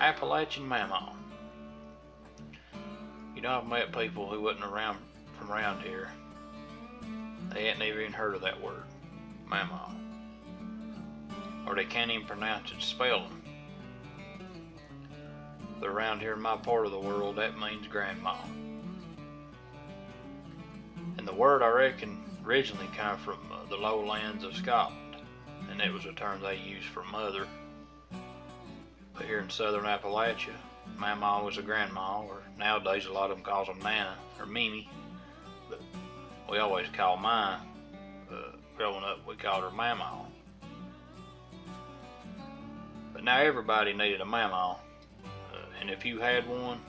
Appalachian Mamaw. You know, I've met people who wasn't from around here. They hadn't even heard of that word, Mamaw. Or they can't even pronounce its spelling. But around here in my part of the world, that means grandma. And the word, I reckon, originally came from the lowlands of Scotland, and it was a term they used for mother. But here in southern Appalachia, Mamaw was a grandma, or nowadays a lot of them calls them Nana or Mimi. But we always called mine, growing up, we called her Mamaw. But now everybody needed a Mamaw, and if you had one,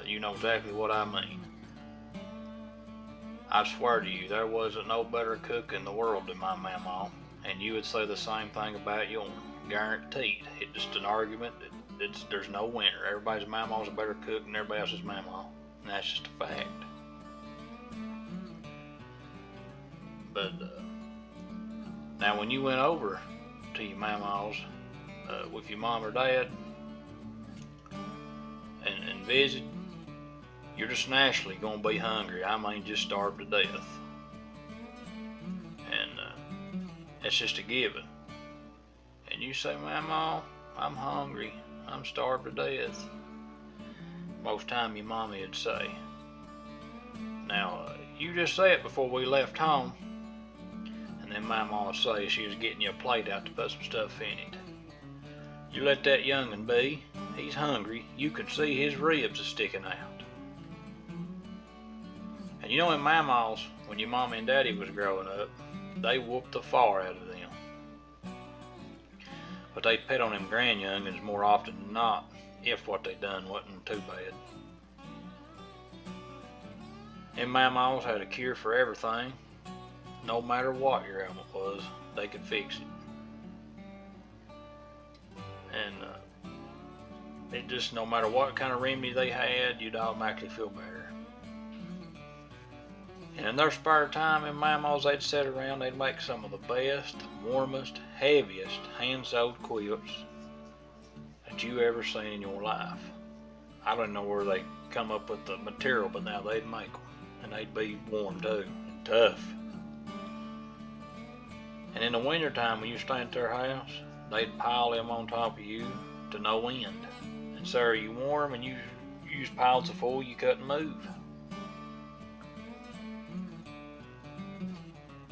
you know exactly what I mean. I swear to you, there wasn't no better cook in the world than my Mamaw, and you would say the same thing about yours, guaranteed. It's just an argument that there's no winner. Everybody's Mamaw's a better cook than everybody else's Mamaw, and that's just a fact. But now when you went over to your Mamaw's with your mom or dad and visit, you're just naturally going to be hungry. I mean, just starved to death. And that's just a given. And you say, Mamaw, I'm hungry. I'm starved to death. Most time your mommy would say. Now, you just say it before we left home. And then Mamaw would say she was getting you a plate out to put some stuff in it. You let that young'un be. He's hungry. You can see his ribs are sticking out. And you know in Mamaw's, when your mommy and daddy was growing up, they whooped the far out of them. But they pet on them grandyoung'uns more often than not, if what they done wasn't too bad. Them Mamaw's had a cure for everything. No matter what your ailment was, they could fix it. And it just, no matter what kind of remedy they had, you'd automatically feel better. And in their spare time in Mamaw's, they'd sit around, they'd make some of the best, warmest, heaviest hand-sewed quilts that you ever seen in your life. I don't know where they come up with the material, but now they'd make them, and they'd be warm too, and tough. And in the wintertime, when you stay at their house, they'd pile them on top of you to no end. And so you warm, and you use piles of foil you couldn't move.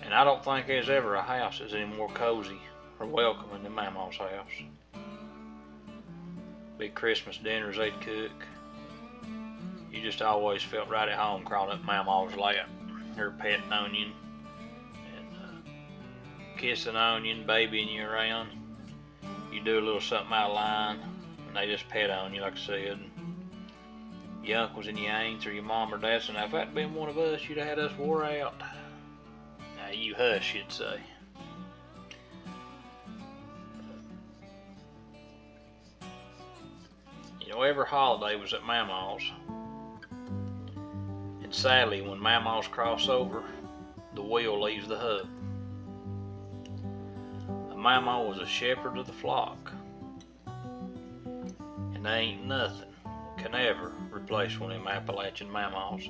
And I don't think there's ever a house that's any more cozy or welcoming than Mamaw's house. Big Christmas dinners they'd cook. You just always felt right at home crawling up Mamaw's lap, her petting on you, and kissing on you and babying you around. You do a little something out of line, and they just pet on you, like I said. Your uncles and your aunts or your mom or dad said, now if that'd been one of us, you'd have had us wore out. Now you hush, you'd say. You know, every holiday was at Mamaw's. And sadly, when Mamaw's cross over, the wheel leaves the hub. A Mamaw was a shepherd of the flock. And there ain't nothing can ever replace one of them Appalachian Mamaws.